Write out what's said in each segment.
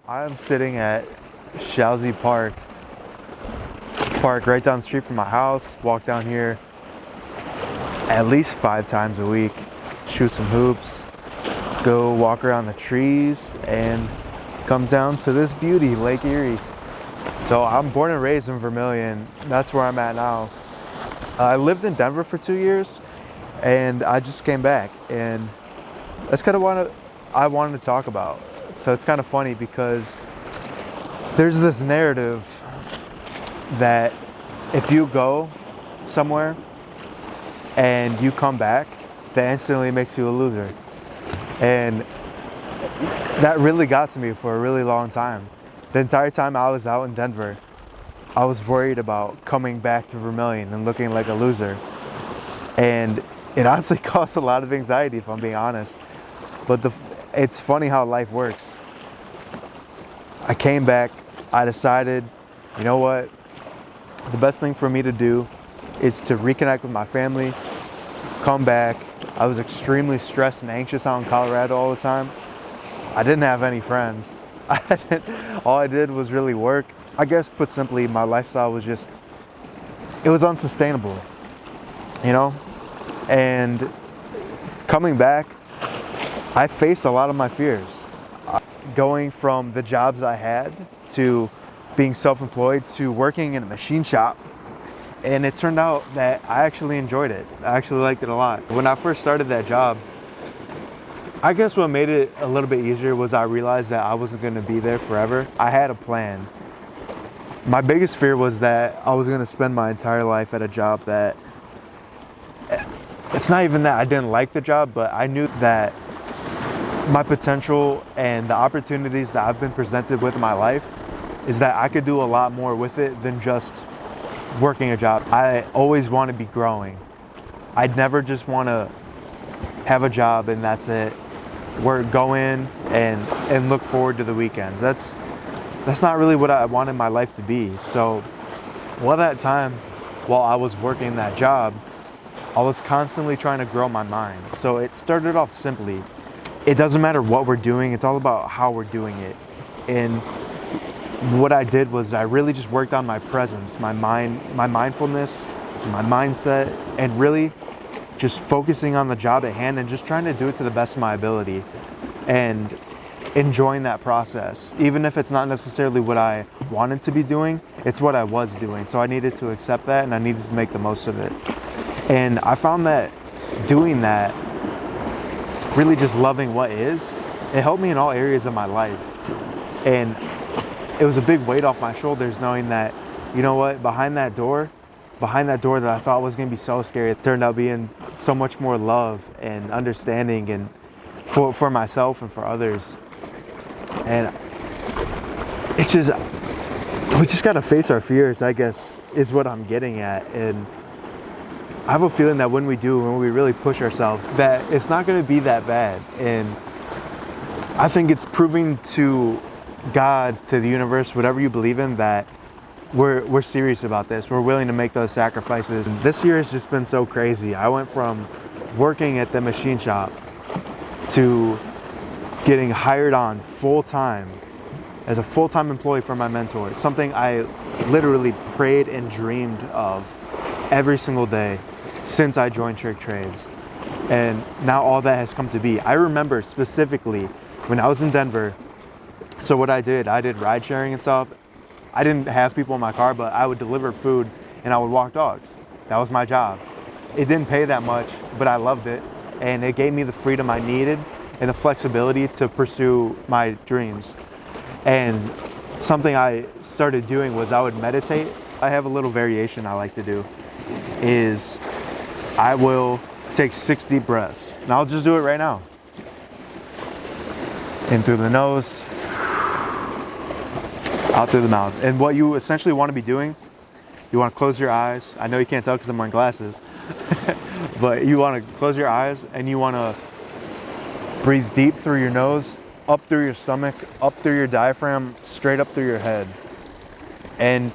I'm sitting at Shouzy Park right down the street from my house. Walk down here at least 5 times a week, shoot some hoops, go walk around the trees, and come down to this beauty, Lake Erie. So I'm born and raised in Vermilion. That's where I'm at now. I lived in Denver for 2 years, and I just came back, and that's kind of what I wanted to talk about. So it's kind of funny because there's this narrative that if you go somewhere and you come back, that instantly makes you a loser. And that really got to me for a really long time. The entire time I was out in Denver, I was worried about coming back to Vermilion and looking like a loser. And it honestly caused a lot of anxiety, if I'm being honest. But it's funny how life works. I came back, I decided, you know what? The best thing for me to do is to reconnect with my family, come back. I was extremely stressed and anxious out in Colorado all the time. I didn't have any friends. All I did was really work. I guess put simply, my lifestyle was it was unsustainable, you know? And coming back, I faced a lot of my fears. Going from the jobs I had to being self-employed to working in a machine shop. And it turned out that I actually enjoyed it. I actually liked it a lot. When I first started that job, I guess what made it a little bit easier was I realized that I wasn't gonna be there forever. I had a plan. My biggest fear was that I was gonna spend my entire life at a job that, it's not even that I didn't like the job, but I knew that my potential and the opportunities that I've been presented with in my life is that I could do a lot more with it than just working a job. I always want to be growing. I'd never just want to have a job and that's it. Go in and look forward to the weekends. That's not really what I wanted my life to be. So while that time, while I was working that job, I was constantly trying to grow my mind. So it started off simply. It doesn't matter what we're doing, it's all about how we're doing it. And what I did was I really just worked on my presence, my mindfulness, my mindset, and really just focusing on the job at hand and just trying to do it to the best of my ability and enjoying that process. Even if it's not necessarily what I wanted to be doing, it's what I was doing. So I needed to accept that and I needed to make the most of it. And I found that doing that, really just loving what is, it helped me in all areas of my life. And it was a big weight off my shoulders knowing that, you know what, behind that door that I thought was gonna be so scary, it turned out being so much more love and understanding and for myself and for others. And it's just, we just gotta face our fears, I guess, is what I'm getting at. And I have a feeling that when we really push ourselves, that it's not gonna be that bad. And I think it's proving to God, to the universe, whatever you believe in, that we're serious about this. We're willing to make those sacrifices. This year has just been so crazy. I went from working at the machine shop to getting hired on full-time as a full-time employee for my mentor. It's something I literally prayed and dreamed of every single day since I joined Tricktrades. And now all that has come to be. I remember specifically when I was in Denver. So what I did ride sharing and stuff. I didn't have people in my car, but I would deliver food and I would walk dogs. That was my job. It didn't pay that much, but I loved it. And it gave me the freedom I needed and the flexibility to pursue my dreams. And something I started doing was I would meditate. I have a little variation I like to do is I will take 6 deep breaths. And I'll just do it right now. In through the nose, out through the mouth. And what you essentially want to be doing, you want to close your eyes. I know you can't tell because I'm wearing glasses, but you want to close your eyes and you want to breathe deep through your nose, up through your stomach, up through your diaphragm, straight up through your head. And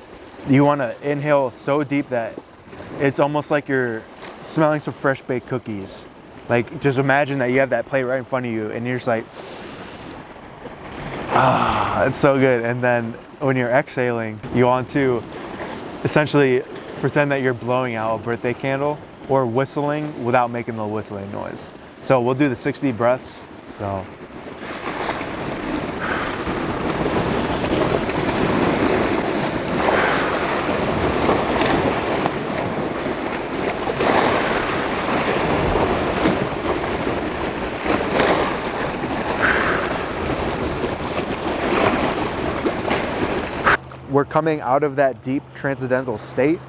you want to inhale so deep that it's almost like you're smelling some fresh baked cookies. Like, just imagine that you have that plate right in front of you and you're just like, Ah, it's so good. And then when you're exhaling, you want to essentially pretend that you're blowing out a birthday candle or whistling without making the whistling noise. So we'll do the 60 breaths. So we're coming out of that deep transcendental state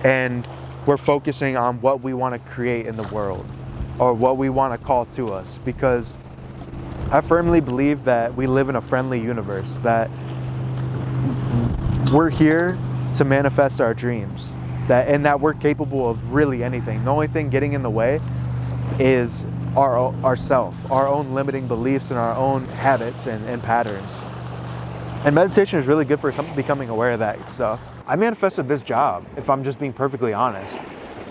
and we're focusing on what we want to create in the world or what we want to call to us, because I firmly believe that we live in a friendly universe, that we're here to manifest our dreams, and that we're capable of really anything. The only thing getting in the way is ourself, our own limiting beliefs and our own habits and patterns. And meditation is really good for becoming aware of that stuff. I manifested this job, if I'm just being perfectly honest.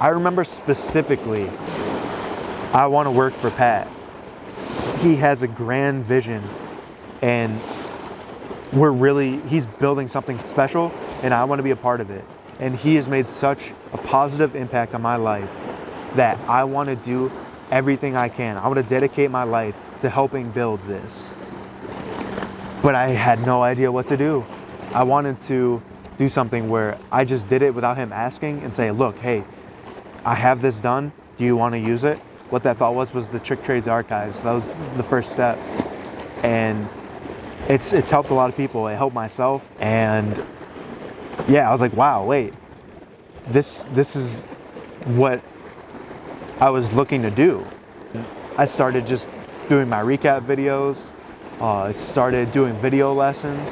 I remember specifically, I want to work for Pat. He has a grand vision and he's building something special and I want to be a part of it. And he has made such a positive impact on my life that I want to do everything I can. I want to dedicate my life to helping build this. But I had no idea what to do. I wanted to do something where I just did it without him asking and say, look, hey, I have this done. Do you want to use it? What that thought was the Tricktrades archives. That was the first step. And it's helped a lot of people. It helped myself. And yeah, I was like, wow, wait, this is what I was looking to do. I started just doing my recap videos. I started doing video lessons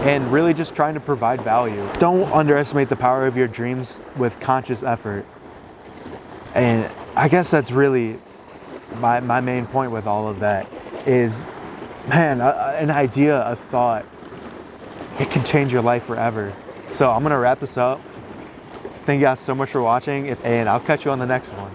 and really just trying to provide value. Don't underestimate the power of your dreams with conscious effort. And I guess that's really my main point with all of that is, man, an idea, a thought, it can change your life forever. So I'm gonna wrap this up. Thank you guys so much for watching and I'll catch you on the next one.